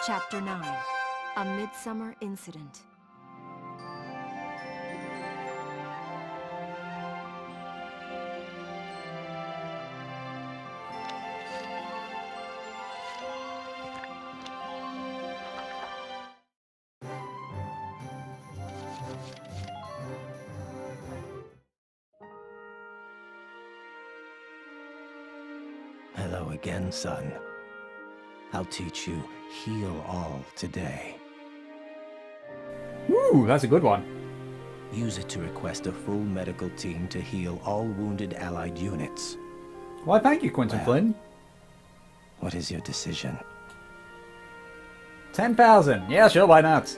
Chapter 9. A Midsummer Incident. Hello again, son. I'll teach you heal all today. Ooh, that's a good one. Use it to request a full medical team to heal all wounded allied units. Why, thank you, Quentin Flynn. What is your decision? 10,000. Yeah, sure, why not?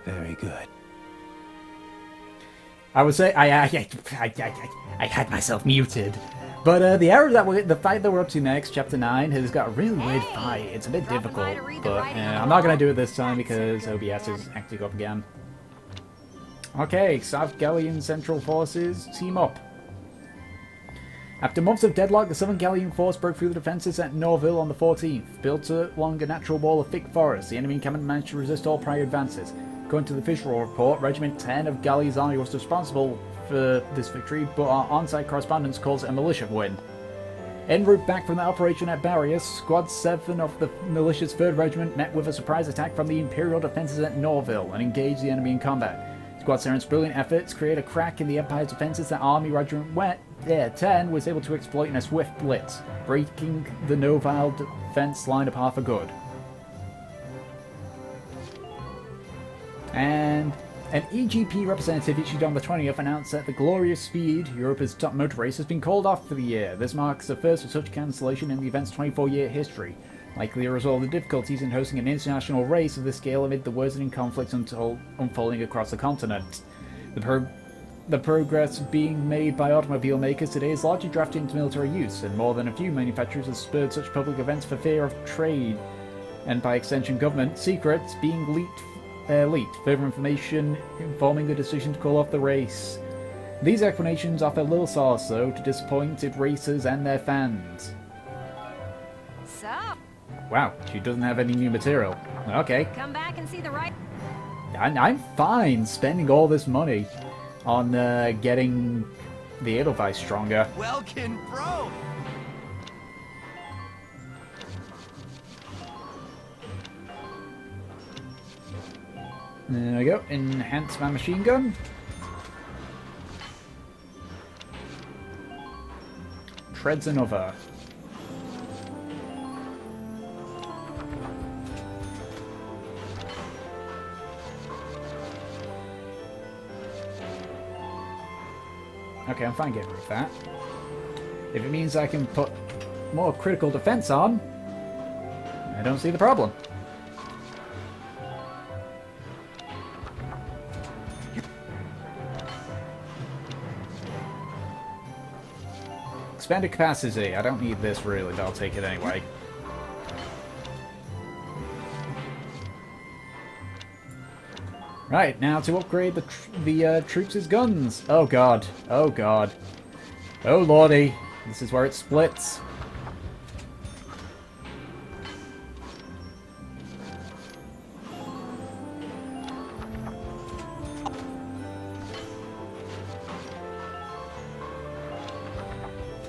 Very good. I would say I had myself muted. But the fight that we're up to next, Chapter 9, has got a really weird fight. It's a bit difficult, but I'm not going to do it this time because OBS is acting up again. Okay, South Gallian Central Forces, team up. After months of deadlock, the Southern Gallian force broke through the defences at Norville on the 14th. Built along a natural wall of thick forest, the enemy encampment managed to resist all prior advances. According to the official report, Regiment 10 of Gallia's army was responsible for this victory, but our on-site correspondence calls it a militia win. En route back from the operation at Barrios, Squad 7 of the militia's 3rd Regiment met with a surprise attack from the Imperial defences at Norville and engaged the enemy in combat. Squad 7's brilliant efforts create a crack in the Empire's defences that Army Regiment 10 was able to exploit in a swift blitz, breaking the Novile defence line apart for good. And an EGP representative issued on the 20th announced that the Glorious Speed, Europa's top motor race, has been called off for the year. This marks the first of such cancellation in the event's 24-year history, likely a result of the difficulties in hosting an international race of this scale amid the worsening conflicts unfolding across the continent. The progress being made by automobile makers today is largely drafted into military use, and more than a few manufacturers have spurred such public events for fear of trade, and by extension government secrets being leaked. Further information informing the decision to call off the race. These explanations offer little solace, though, to disappointed racers and their fans. So, Wow, she doesn't have any new material. Okay. come back and see the right. I'm fine spending all this money on getting the Edelweiss stronger. Welkin, bro! There we go. Enhance my machine gun. Treads another. Okay, I'm fine getting rid of that. If it means I can put more critical defense on, I don't see the problem. Expanded capacity. I don't need this really, but I'll take it anyway. Right, now to upgrade the troops' guns. Oh god. Oh god. Oh lordy. This is where it splits.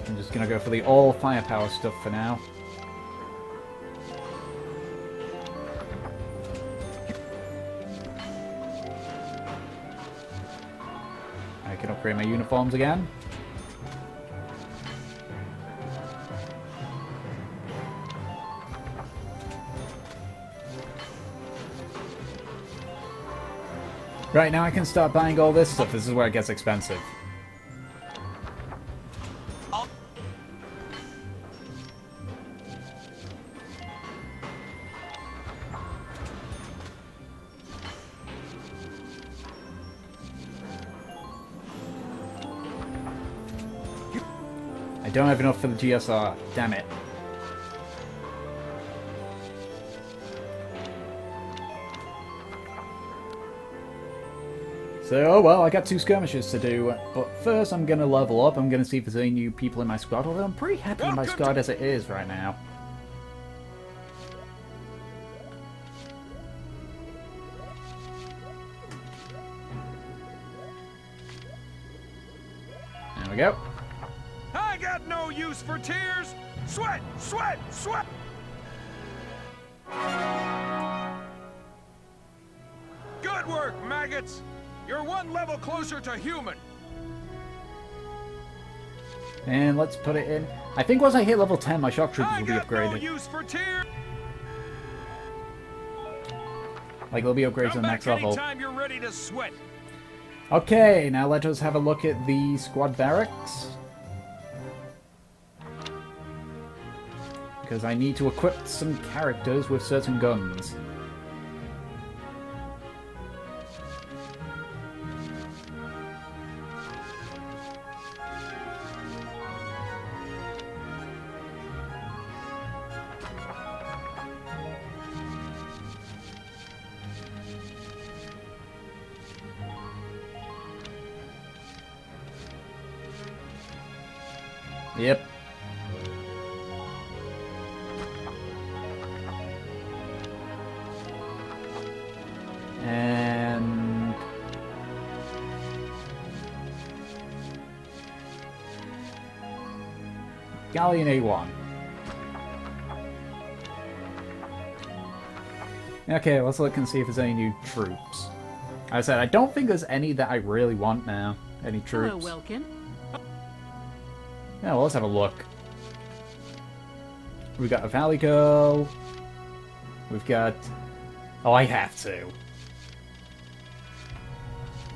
I'm just gonna go for the all firepower stuff for now. I can upgrade my uniforms again. Right, now I can start buying all this stuff. This is where it gets expensive. I don't have enough for the GSR. Damn it. So, oh well, I got 2 skirmishes to do, but first I'm going to level up. I'm going to see if there's any new people in my squad, although I'm pretty happy with my squad as it is right now. There we go. I got no use for tears. Sweat, sweat, sweat. Good work, maggots. You're one level closer to human. And let's put it in. I think once I hit level 10, my shock troopers I will be got no upgraded. use for tears. Like, they'll be upgraded to Come the back next level. anytime you're ready to sweat. Okay, now let us have a look at the squad barracks. Because I need to equip some characters with certain guns. Yep. And Galleon A1. Okay, let's look and see if there's any new troops. I said, I don't think there's any that I really want now. Any troops. Hello, Welkin. Yeah, well, let's have a look. We've got a Valley Girl. We've got... Oh, I have to.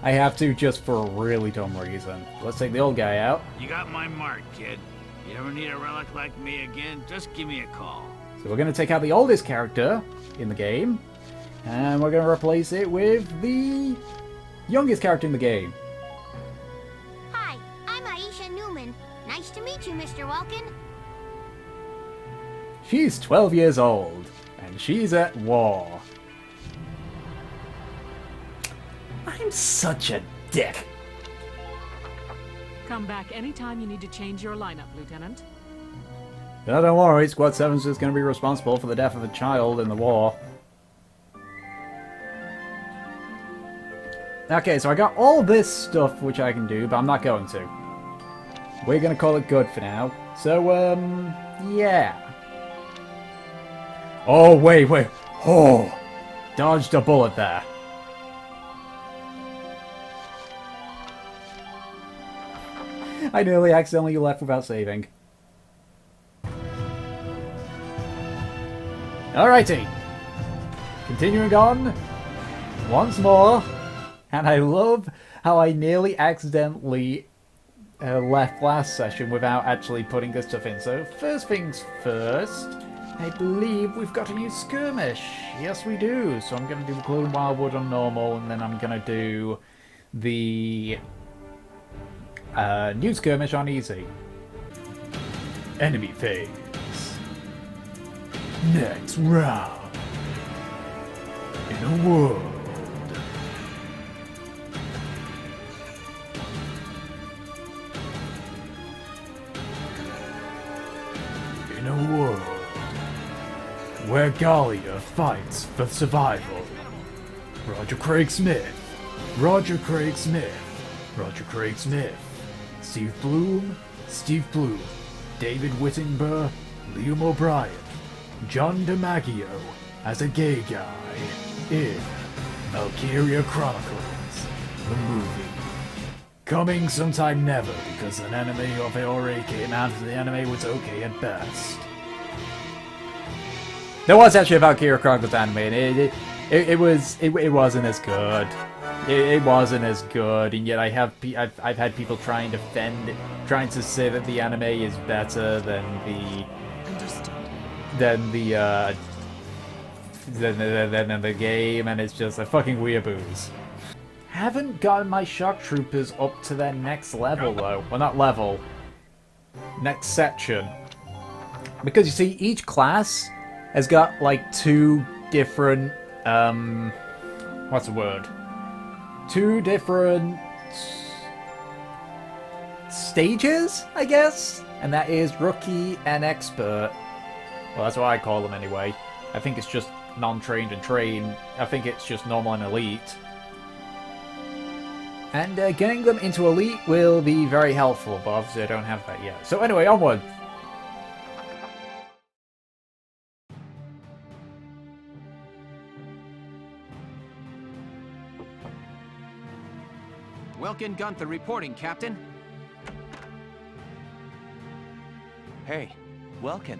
I have to just for a really dumb reason. Let's take the old guy out. You got my mark, kid. You ever need a relic like me again, just give me a call. So we're going to take out the oldest character in the game. And we're going to replace it with the youngest character in the game. Hi, I'm Aisha Newman. Nice to meet you, Mr. Welkin. She's 12 years old. And she's at war. I'm such a dick. Come back anytime you need to change your lineup, Lieutenant. No, don't worry, Squad 7's just going to be responsible for the death of a child in the war. Okay, so I got all this stuff which I can do, but I'm not going to. We're going to call it good for now. So, yeah. Oh, wait. Oh! Dodged a bullet there. I nearly accidentally left without saving. Alrighty. Continuing on. Once more. And I love how I nearly accidentally left last session without actually putting this stuff in. So first things first. I believe we've got to use skirmish. Yes, we do. So I'm going to do the Clone Wildwood on normal. And then I'm going to do the... new skirmish on easy. Enemy phase. Next round. In a world. In a world where Gallia fights for survival. Roger Craig Smith. Roger Craig Smith. Roger Craig Smith. Steve Bloom, David Whittingburg, Liam O'Brien, John DiMaggio as a gay guy in Valkyria Chronicles, the movie. Coming sometime never, because an anime of it already came out and the anime was okay at best. There was actually a Valkyria Chronicles anime, and it wasn't as good. It wasn't as good, and yet I've had people trying to trying to say that the anime is better than the game, and it's just a fucking weeaboos. Haven't gotten my shock troopers up to their next level though. Well, not level. Next section. Because you see, each class has got like two different what's the word? Two different stages, I guess? And that is rookie and expert. Well, that's what I call them anyway. I think it's just non-trained and trained. I think it's just normal and elite. And getting them into Elite will be very helpful, but obviously I don't have that yet. So anyway, onward! Welkin Gunther reporting, Captain. Hey, Welkin.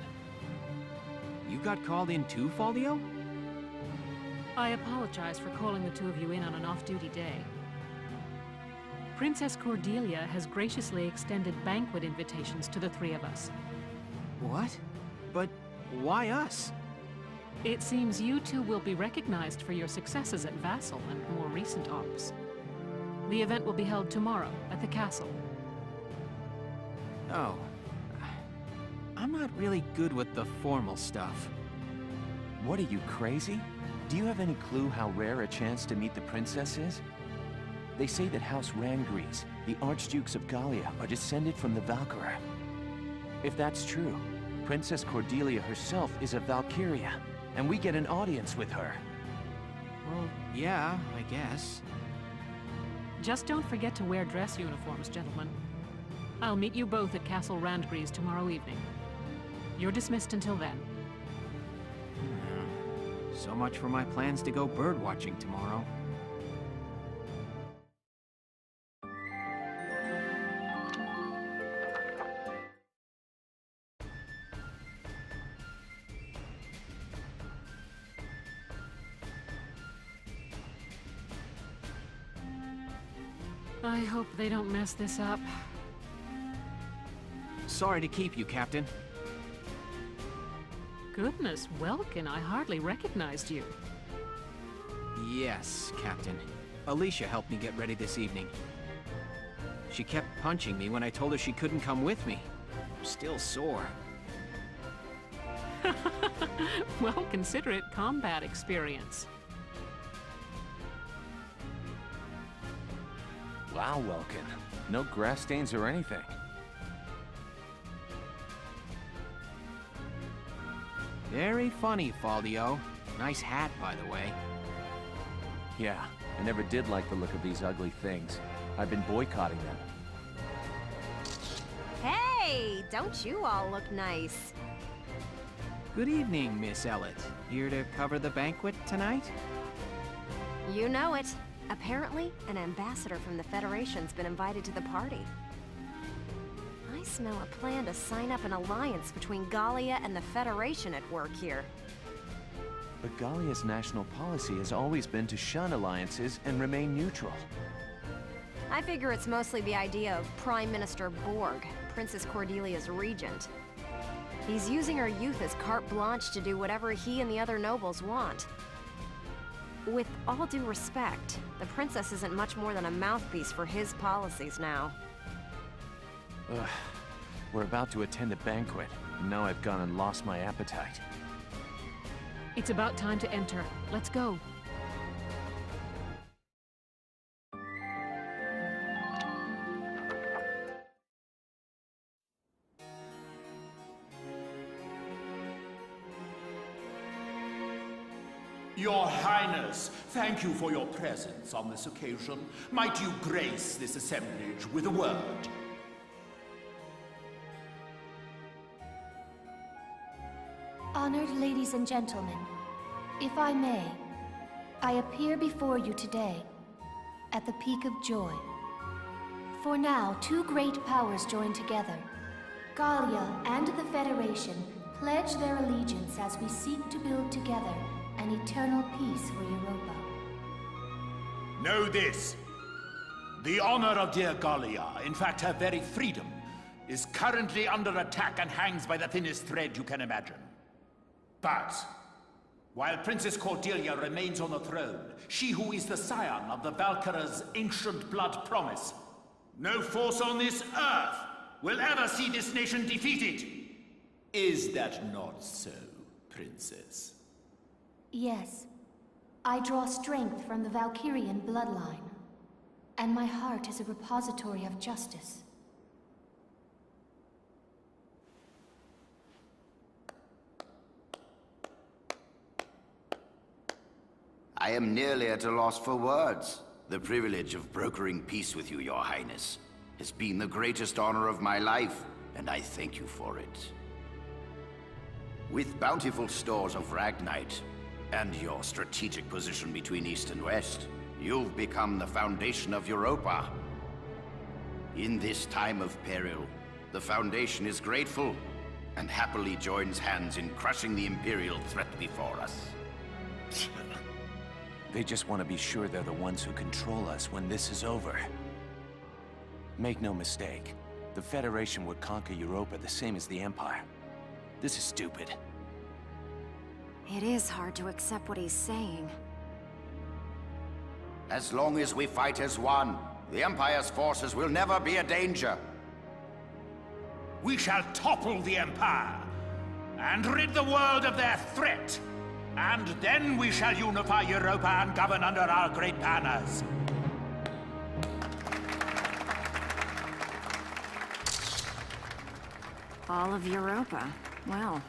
You got called in too, Faldio? I apologize for calling the two of you in on an off-duty day. Princess Cordelia has graciously extended banquet invitations to the three of us. What? But why us? It seems you two will be recognized for your successes at Vassal and more recent ops. The event will be held tomorrow at the castle. Oh. I'm not really good with the formal stuff. What are you, crazy? Do you have any clue how rare a chance to meet the princess is? They say that House Randgriz, the Archdukes of Gallia, are descended from the Valkyria. If that's true, Princess Cordelia herself is a Valkyria, and we get an audience with her. Well, yeah, I guess. Just don't forget to wear dress uniforms, gentlemen. I'll meet you both at Castle Randgriz tomorrow evening. You're dismissed until then. So much for my plans to go birdwatching tomorrow. I hope they don't mess this up. Sorry to keep you, Captain. Goodness, Welkin, I hardly recognized you. Yes, Captain. Alicia helped me get ready this evening. She kept punching me when I told her she couldn't come with me. I'm still sore. Well, consider it combat experience. Wow, Welkin. No grass stains or anything. Very funny, Faldio. Nice hat, by the way. Yeah, I never did like the look of these ugly things. I've been boycotting them. Hey, don't you all look nice? Good evening, Miss Ellett. Here to cover the banquet tonight? You know it. Apparently, an ambassador from the Federation's been invited to the party. I smell a plan to sign up an alliance between Gallia and the Federation at work here. But Gallia's national policy has always been to shun alliances and remain neutral. I figure it's mostly the idea of Prime Minister Borg, Princess Cordelia's regent. He's using her youth as carte blanche to do whatever he and the other nobles want. With all due respect, the princess isn't much more than a mouthpiece for his policies now. Ugh. We're about to attend a banquet, and now I've gone and lost my appetite. It's about time to enter. Let's go. Your Highness, thank you for your presence on this occasion. Might you grace this assemblage with a word? Honored ladies and gentlemen, if I may, I appear before you today at the peak of joy. For now, two great powers join together. Gallia and the Federation pledge their allegiance as we seek to build together an eternal peace for Europa. Know this. The honor of dear Gallia, in fact her very freedom, is currently under attack and hangs by the thinnest thread you can imagine. But, while Princess Cordelia remains on the throne, she who is the scion of the Valkyria's ancient blood promise, no force on this earth will ever see this nation defeated. Is that not so, Princess? Yes. I draw strength from the Valkyrian bloodline, and my heart is a repository of justice. I am nearly at a loss for words. The privilege of brokering peace with you, Your Highness, has been the greatest honor of my life, and I thank you for it. With bountiful stores of Ragnite, and your strategic position between East and West, you've become the foundation of Europa. In this time of peril, the Foundation is grateful, and happily joins hands in crushing the Imperial threat before us. They just want to be sure they're the ones who control us when this is over. Make no mistake, the Federation would conquer Europa the same as the Empire. This is stupid. It is hard to accept what he's saying. As long as we fight as one, the Empire's forces will never be a danger. We shall topple the Empire, and rid the world of their threat. And then we shall unify Europa and govern under our great banners. All of Europa. Well,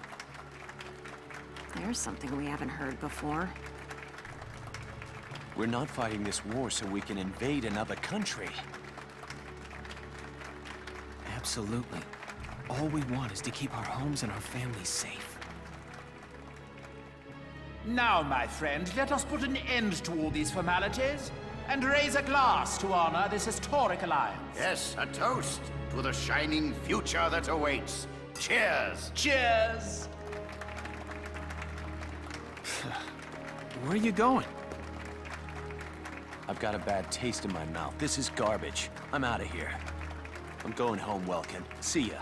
there's something we haven't heard before. We're not fighting this war so we can invade another country. Absolutely. All we want is to keep our homes and our families safe. Now, my friend, let us put an end to all these formalities and raise a glass to honor this historic alliance. Yes, a toast to the shining future that awaits. Cheers! Cheers! Where are you going? I've got a bad taste in my mouth. This is garbage. I'm out of here. I'm going home, Welkin. See ya.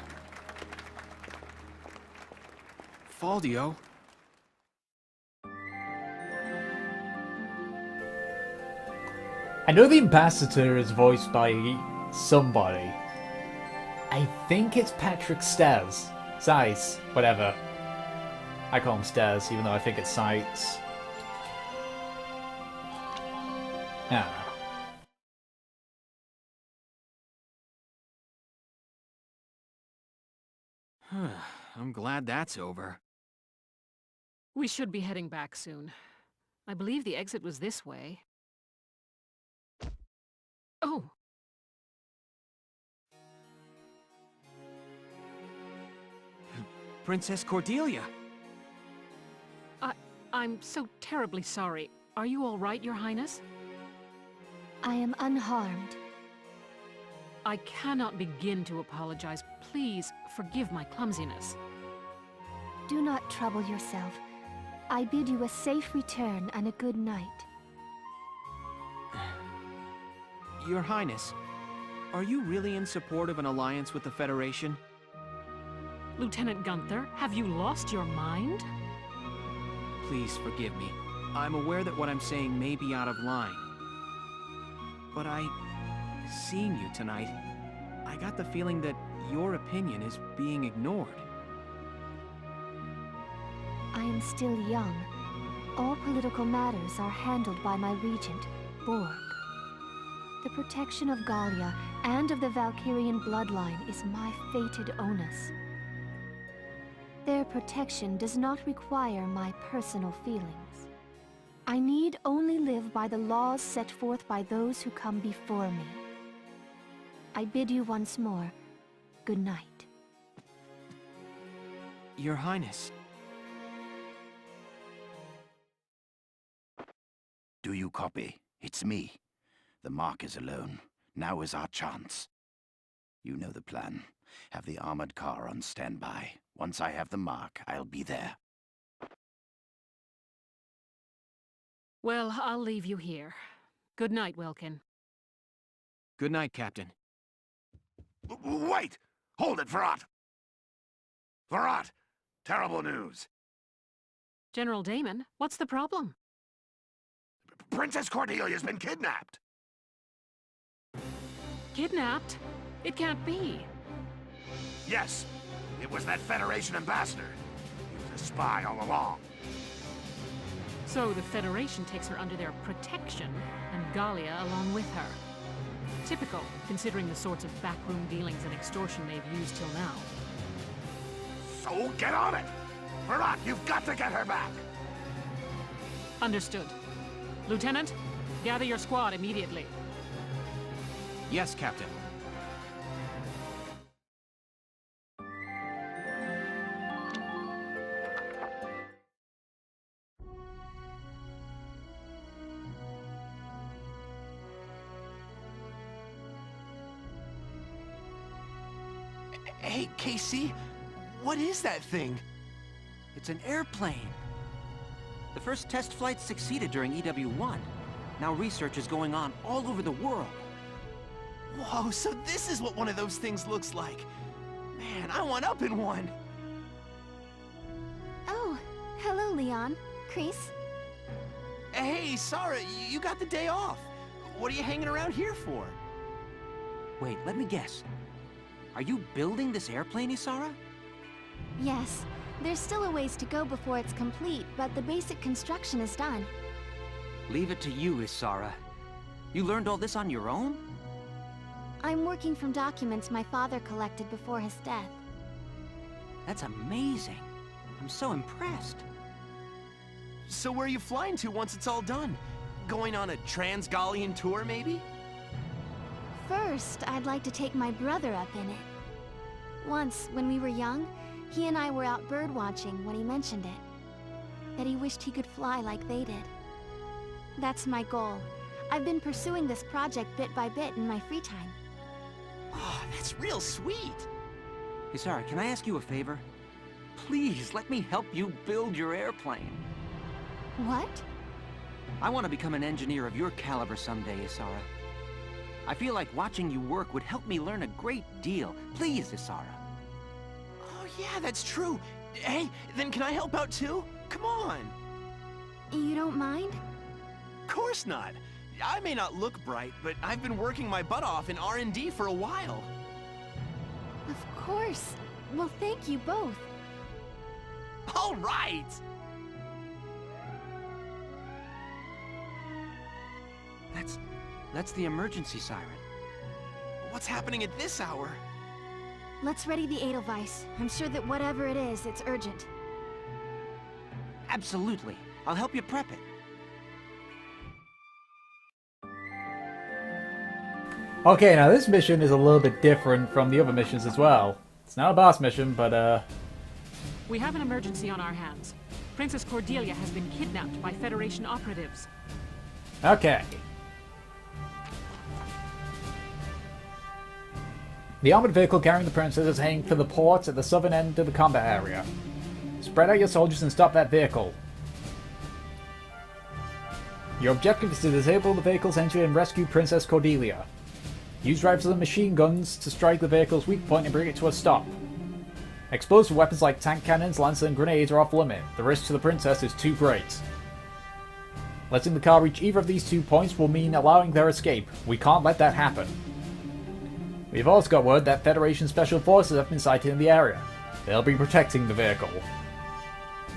Faldio? I know the ambassador is voiced by somebody. I think it's Patrick Stez. Zeiss, whatever. I call him Stez, even though I think it's Sites. I don't know. I'm glad that's over. We should be heading back soon. I believe the exit was this way. Oh! Princess Cordelia! I'm so terribly sorry. Are you all right, Your Highness? I am unharmed. I cannot begin to apologize. Please forgive my clumsiness. Do not trouble yourself. I bid you a safe return and a good night. Your Highness, are you really in support of an alliance with the Federation? Lieutenant Gunther, have you lost your mind? Please forgive me. I'm aware that what I'm saying may be out of line. But seeing you tonight, I got the feeling that your opinion is being ignored. I am still young. All political matters are handled by my regent, Borg. The protection of Gallia and of the Valkyrian bloodline is my fated onus. Their protection does not require my personal feelings. I need only live by the laws set forth by those who come before me. I bid you once more, good night. Your Highness. Do you copy? It's me. The Mark is alone. Now is our chance. You know the plan. Have the armored car on standby. Once I have the Mark, I'll be there. Well, I'll leave you here. Good night, Welkin. Good night, Captain. Wait! Hold it, Varrot! Varrot! Terrible news! General Damon, what's the problem? Princess Cordelia's been kidnapped! Kidnapped? It can't be. Yes, it was that Federation ambassador. He was a spy all along. So the Federation takes her under their protection, and Gallia along with her. Typical, considering the sorts of backroom dealings and extortion they've used till now. So get on it! Varrot, you've got to get her back! Understood. Lieutenant, Gather your squad immediately. Yes, Captain. Hey, Casey, what is that thing? It's an airplane. The first test flight succeeded during EW1. Now research is going on all over the world. Whoa, so this is what one of those things looks like. Man, I want up in one. Oh, hello, Leon. Chris. Hey, Sarah, you got the day off. What are you hanging around here for? Wait, let me guess. Are you building this airplane, Isara? Yes, there's still a ways to go before it's complete, but the basic construction is done. Leave it to you, Isara. You learned all this on your own? I'm working from documents my father collected before his death. That's amazing. I'm so impressed. So where are you flying to once it's all done? Going on a Trans-Gallian tour, maybe? First, I'd like to take my brother up in it. Once, when we were young, he and I were out bird-watching when he mentioned it. That he wished he could fly like they did. That's my goal. I've been pursuing this project bit by bit in my free time. Oh, that's real sweet. Isara, can I ask you a favor? Please, let me help you build your airplane. What? I want to become an engineer of your caliber someday, Isara. I feel like watching you work would help me learn a great deal. Please, Isara. Oh yeah, that's true. Hey, then can I help out too? Come on. You don't mind? Of course not. I may not look bright, but I've been working my butt off in R&D for a while. Of course. Well, thank you both. All right! That's the emergency siren. What's happening at this hour? Let's ready the Edelweiss. I'm sure that whatever it is, it's urgent. Absolutely. I'll help you prep it. Okay, now this mission is a little bit different from the other missions as well. It's not a boss mission, but We have an emergency on our hands. Princess Cordelia has been kidnapped by Federation operatives. okay. The armored vehicle carrying the princess is heading for the port at the southern end of the combat area. Spread out your soldiers and stop that vehicle. Your objective is to disable the vehicle's engine and rescue Princess Cordelia. Use rifles and machine guns to strike the vehicle's weak point and bring it to a stop. Explosive weapons like tank cannons, lances, and grenades are off limit. The risk to the princess is too great. Letting the car reach either of these 2 points will mean allowing their escape. We can't let that happen. We've also got word that Federation Special Forces have been sighted in the area. They'll be protecting the vehicle.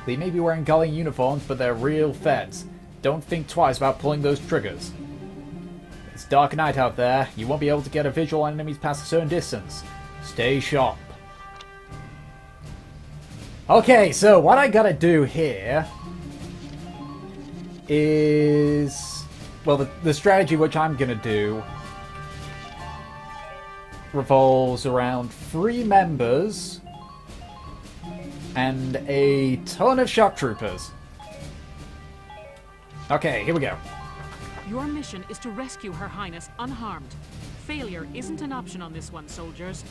They may be wearing Gallian uniforms, but they're real feds. Don't think twice about pulling those triggers. It's dark night out there. You won't be able to get a visual on enemies past a certain distance. Stay sharp. Okay, so what I gotta do here is... well, the strategy which I'm gonna do revolves around 3 members and a ton of shock troopers. Okay, here we go. Your mission is to rescue Her Highness unharmed. Failure isn't an option on this one, soldiers.